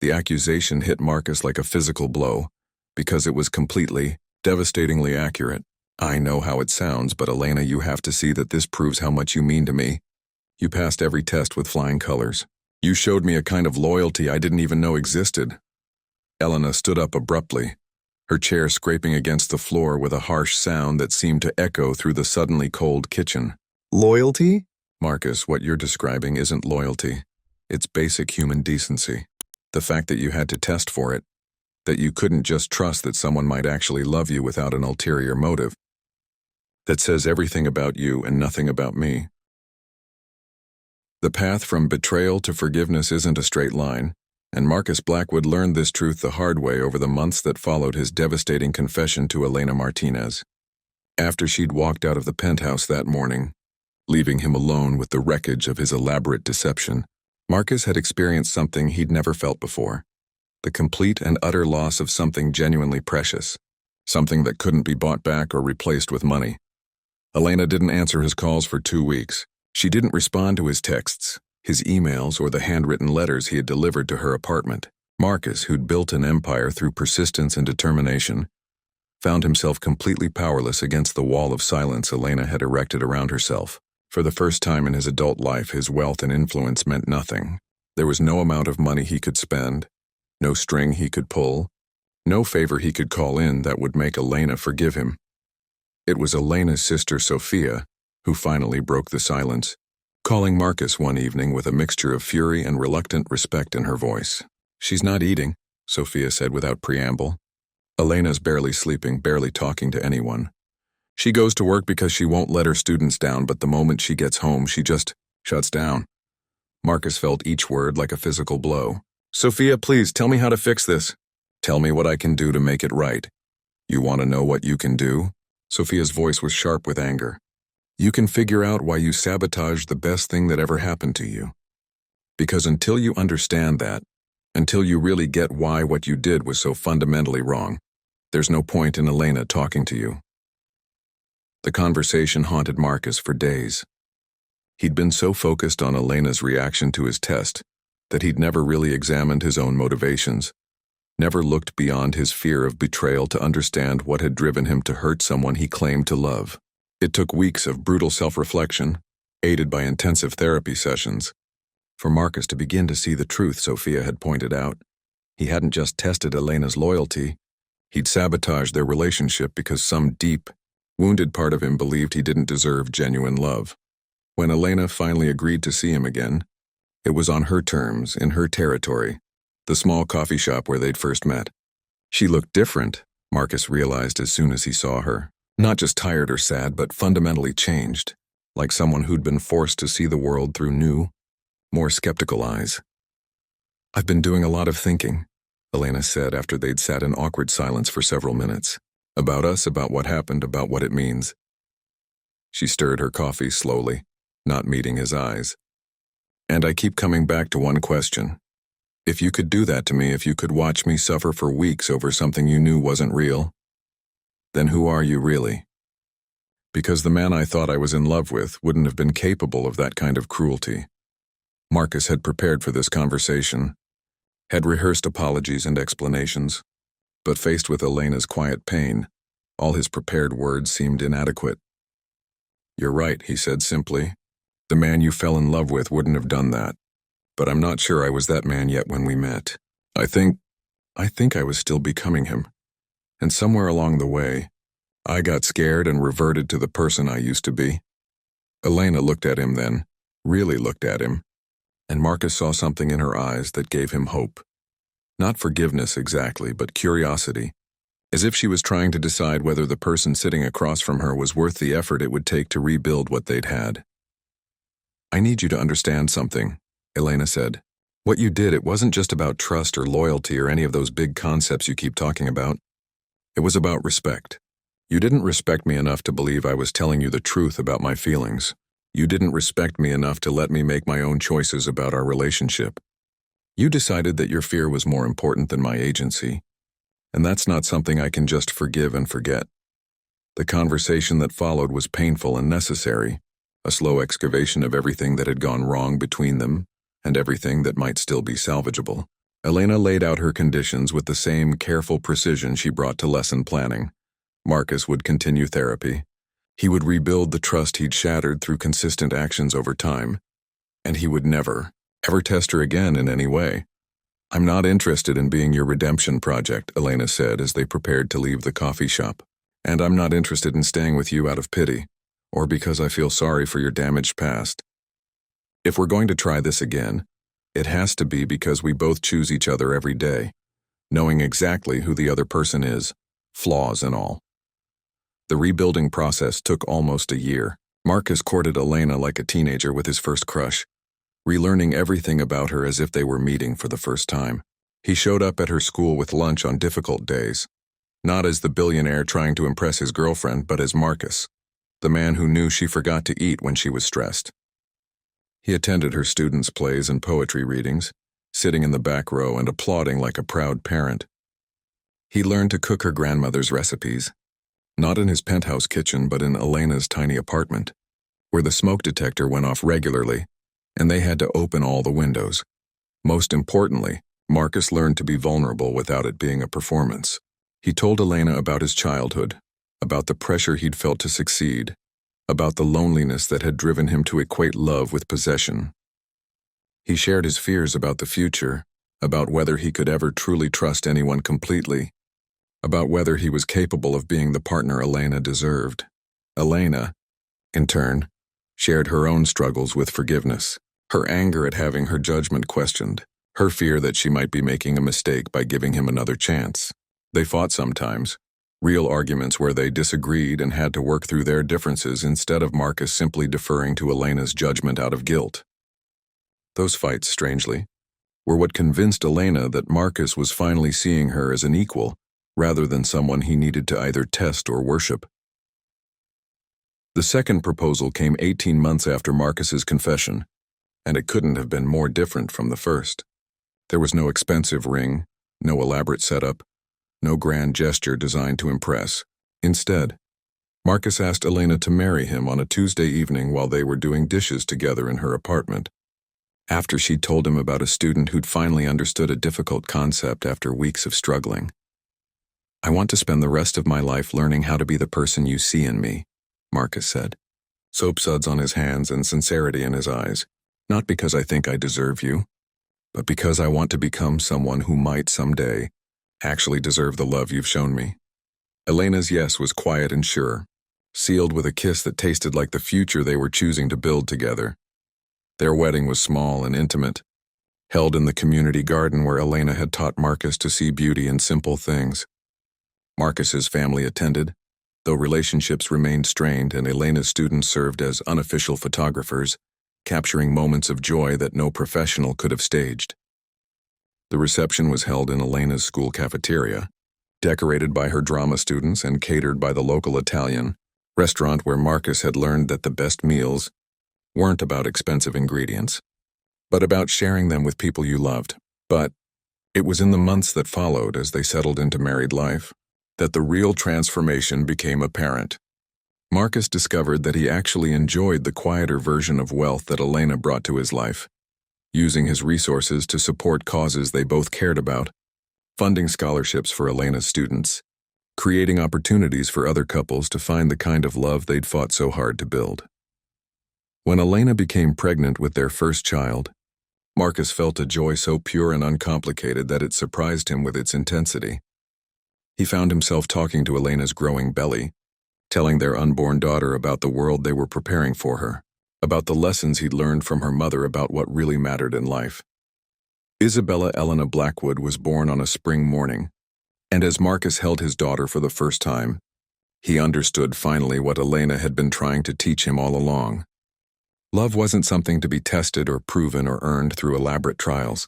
The accusation hit Marcus like a physical blow, because it was completely, devastatingly accurate. I know how it sounds, but Elena, you have to see that this proves how much you mean to me. You passed every test with flying colors. You showed me a kind of loyalty I didn't even know existed. Elena stood up abruptly, her chair scraping against the floor with a harsh sound that seemed to echo through the suddenly cold kitchen. Loyalty? Marcus, what you're describing isn't loyalty. It's basic human decency. The fact that you had to test for it, that you couldn't just trust that someone might actually love you without an ulterior motive. That says everything about you and nothing about me. The path from betrayal to forgiveness isn't a straight line, and Marcus Blackwood learned this truth the hard way over the months that followed his devastating confession to Elena Martinez. After she'd walked out of the penthouse that morning, leaving him alone with the wreckage of his elaborate deception, Marcus had experienced something he'd never felt before. The complete and utter loss of something genuinely precious, something that couldn't be bought back or replaced with money. Elena didn't answer his calls for 2 weeks. She didn't respond to his texts, his emails, or the handwritten letters he had delivered to her apartment. Marcus, who'd built an empire through persistence and determination, found himself completely powerless against the wall of silence Elena had erected around herself. For the first time in his adult life, his wealth and influence meant nothing. There was no amount of money he could spend, no string he could pull, no favor he could call in that would make Elena forgive him. It was Elena's sister Sophia who finally broke the silence, calling Marcus one evening with a mixture of fury and reluctant respect in her voice. She's not eating, Sophia said without preamble. Elena's barely sleeping, barely talking to anyone. She goes to work because she won't let her students down, but the moment she gets home, she just shuts down. Marcus felt each word like a physical blow. Sophia, please, tell me how to fix this. Tell me what I can do to make it right. You want to know what you can do? Sophia's voice was sharp with anger. You can figure out why you sabotaged the best thing that ever happened to you. Because until you understand that, until you really get why what you did was so fundamentally wrong, There's no point in Elena talking to you. The conversation haunted Marcus for days. He'd been so focused on Elena's reaction to his test that he'd never really examined his own motivations, never looked beyond his fear of betrayal to understand what had driven him to hurt someone he claimed to love. It took weeks of brutal self-reflection, aided by intensive therapy sessions, for Marcus to begin to see the truth Sophia had pointed out. He hadn't just tested Elena's loyalty, he'd sabotaged their relationship because some deep, wounded part of him believed he didn't deserve genuine love. When Elena finally agreed to see him again, it was on her terms, in her territory, the small coffee shop where they'd first met. She looked different, Marcus realized as soon as he saw her. Not just tired or sad, but fundamentally changed, like someone who'd been forced to see the world through new, more skeptical eyes. "I've been doing a lot of thinking," Elena said after they'd sat in awkward silence for several minutes. "About us, about what happened, about what it means." She stirred her coffee slowly, not meeting his eyes. "And I keep coming back to one question. If you could do that to me, if you could watch me suffer for weeks over something you knew wasn't real, then who are you really? Because the man I thought I was in love with wouldn't have been capable of that kind of cruelty." Marcus had prepared for this conversation, had rehearsed apologies and explanations, but faced with Elena's quiet pain, all his prepared words seemed inadequate. "You're right," he said simply. "The man you fell in love with wouldn't have done that, but I'm not sure I was that man yet when we met. I think I was still becoming him. And somewhere along the way, I got scared and reverted to the person I used to be." Elena looked at him then, really looked at him, and Marcus saw something in her eyes that gave him hope. Not forgiveness exactly, but curiosity, as if she was trying to decide whether the person sitting across from her was worth the effort it would take to rebuild what they'd had. "I need you to understand something," Elena said. "What you did, it wasn't just about trust or loyalty or any of those big concepts you keep talking about. It was about respect. You didn't respect me enough to believe I was telling you the truth about my feelings. You didn't respect me enough to let me make my own choices about our relationship. You decided that your fear was more important than my agency, and that's not something I can just forgive and forget." The conversation that followed was painful and necessary, a slow excavation of everything that had gone wrong between them and everything that might still be salvageable. Elena laid out her conditions with the same careful precision she brought to lesson planning. Marcus would continue therapy. He would rebuild the trust he'd shattered through consistent actions over time. And he would never, ever test her again in any way. "I'm not interested in being your redemption project," Elena said as they prepared to leave the coffee shop. "And I'm not interested in staying with you out of pity, or because I feel sorry for your damaged past. If we're going to try this again, it has to be because we both choose each other every day, knowing exactly who the other person is, flaws and all." The rebuilding process took almost a year. Marcus courted Elena like a teenager with his first crush, relearning everything about her as if they were meeting for the first time. He showed up at her school with lunch on difficult days, not as the billionaire trying to impress his girlfriend, but as Marcus, the man who knew she forgot to eat when she was stressed. He attended her students' plays and poetry readings, sitting in the back row and applauding like a proud parent. He learned to cook her grandmother's recipes, not in his penthouse kitchen but in Elena's tiny apartment, where the smoke detector went off regularly, and they had to open all the windows. Most importantly, Marcus learned to be vulnerable without it being a performance. He told Elena about his childhood, about the pressure he'd felt to succeed, about the loneliness that had driven him to equate love with possession. He shared his fears about the future, about whether he could ever truly trust anyone completely, about whether he was capable of being the partner Elena deserved. Elena, in turn, shared her own struggles with forgiveness, her anger at having her judgment questioned, her fear that she might be making a mistake by giving him another chance. They fought sometimes, real arguments where they disagreed and had to work through their differences instead of Marcus simply deferring to Elena's judgment out of guilt. Those fights, strangely, were what convinced Elena that Marcus was finally seeing her as an equal, rather than someone he needed to either test or worship. The second proposal came 18 months after Marcus's confession, and it couldn't have been more different from the first. There was no expensive ring, no elaborate setup, no grand gesture designed to impress. Instead, Marcus asked Elena to marry him on a Tuesday evening while they were doing dishes together in her apartment. After she'd told him about a student who'd finally understood a difficult concept after weeks of struggling. "I want to spend the rest of my life learning how to be the person you see in me," Marcus said, soap suds on his hands and sincerity in his eyes. "Not because I think I deserve you, but because I want to become someone who might someday actually deserve the love you've shown me." Elena's yes was quiet and sure, sealed with a kiss that tasted like the future they were choosing to build together. Their wedding was small and intimate, held in the community garden where Elena had taught Marcus to see beauty in simple things. Marcus's family attended, though relationships remained strained, and Elena's students served as unofficial photographers, capturing moments of joy that no professional could have staged. The reception was held in Elena's school cafeteria, decorated by her drama students and catered by the local Italian restaurant where Marcus had learned that the best meals weren't about expensive ingredients, but about sharing them with people you loved. But it was in the months that followed, as they settled into married life, that the real transformation became apparent. Marcus discovered that he actually enjoyed the quieter version of wealth that Elena brought to his life, using his resources to support causes they both cared about, funding scholarships for Elena's students, creating opportunities for other couples to find the kind of love they'd fought so hard to build. When Elena became pregnant with their first child, Marcus felt a joy so pure and uncomplicated that it surprised him with its intensity. He found himself talking to Elena's growing belly, telling their unborn daughter about the world they were preparing for her, about the lessons he'd learned from her mother about what really mattered in life. Isabella Elena Blackwood was born on a spring morning, and as Marcus held his daughter for the first time, he understood finally what Elena had been trying to teach him all along. Love wasn't something to be tested or proven or earned through elaborate trials.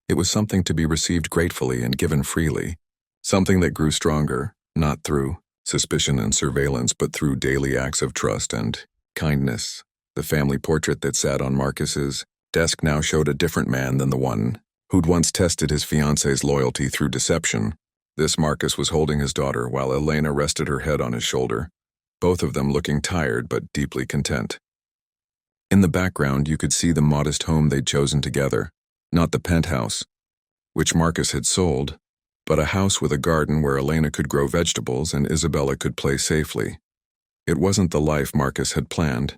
It was something to be received gratefully and given freely, something that grew stronger, not through suspicion and surveillance, but through daily acts of trust and kindness. The family portrait that sat on Marcus's desk now showed a different man than the one who'd once tested his fiancée's loyalty through deception. This Marcus was holding his daughter while Elena rested her head on his shoulder, both of them looking tired but deeply content. In the background, you could see the modest home they'd chosen together, not the penthouse, which Marcus had sold, but a house with a garden where Elena could grow vegetables and Isabella could play safely. It wasn't the life Marcus had planned,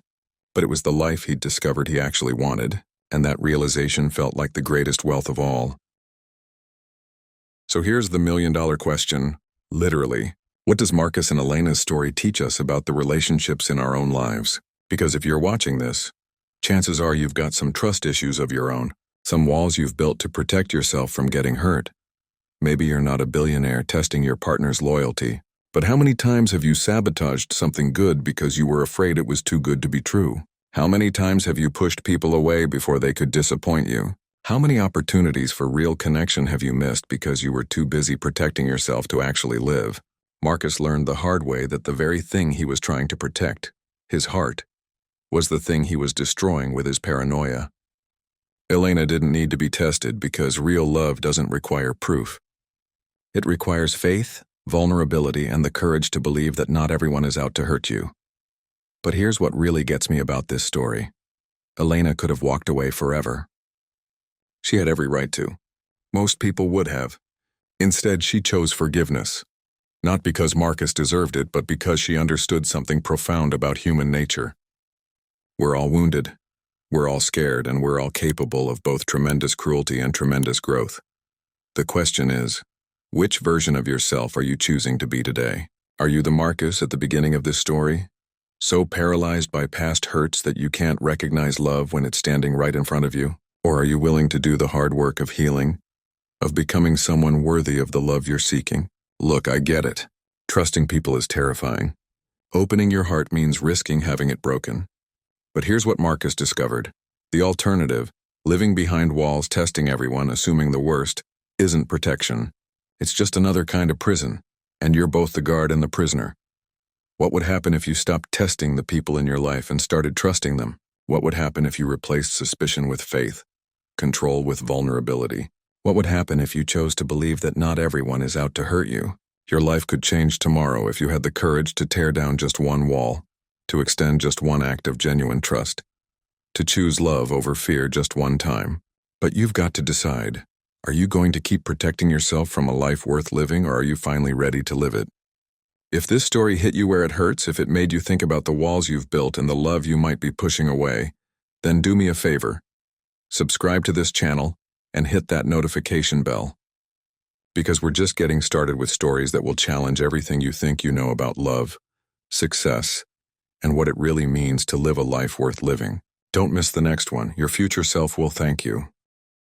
but it was the life he'd discovered he actually wanted, and that realization felt like the greatest wealth of all. So here's the million-dollar question, literally. What does Marcus and Elena's story teach us about the relationships in our own lives? Because if you're watching this, chances are you've got some trust issues of your own, some walls you've built to protect yourself from getting hurt. Maybe you're not a billionaire testing your partner's loyalty, but how many times have you sabotaged something good because you were afraid it was too good to be true? How many times have you pushed people away before they could disappoint you? How many opportunities for real connection have you missed because you were too busy protecting yourself to actually live? Marcus learned the hard way that the very thing he was trying to protect, his heart, was the thing he was destroying with his paranoia. Elena didn't need to be tested because real love doesn't require proof. It requires faith, vulnerability, and the courage to believe that not everyone is out to hurt you. But here's what really gets me about this story. Elena could have walked away forever. She had every right to. Most people would have. Instead, she chose forgiveness. Not because Marcus deserved it, but because she understood something profound about human nature. We're all wounded, we're all scared, and we're all capable of both tremendous cruelty and tremendous growth. The question is, which version of yourself are you choosing to be today? Are you the Marcus at the beginning of this story, so paralyzed by past hurts that you can't recognize love when it's standing right in front of you? Or are you willing to do the hard work of healing, of becoming someone worthy of the love you're seeking? Look, I get it. Trusting people is terrifying. Opening your heart means risking having it broken. But here's what Marcus discovered. The alternative, living behind walls, testing everyone, assuming the worst, isn't protection. It's just another kind of prison, and you're both the guard and the prisoner. What would happen if you stopped testing the people in your life and started trusting them? What would happen if you replaced suspicion with faith, control with vulnerability, What would happen if you chose to believe that not everyone is out to hurt you? Your life could change tomorrow if you had the courage to tear down just one wall, to extend just one act of genuine trust, to choose love over fear just one time. But you've got to decide. Are you going to keep protecting yourself from a life worth living, or are you finally ready to live it? If this story hit you where it hurts, if it made you think about the walls you've built and the love you might be pushing away, then do me a favor. Subscribe to this channel and hit that notification bell. Because we're just getting started with stories that will challenge everything you think you know about love, success, and what it really means to live a life worth living. Don't miss the next one. Your future self will thank you.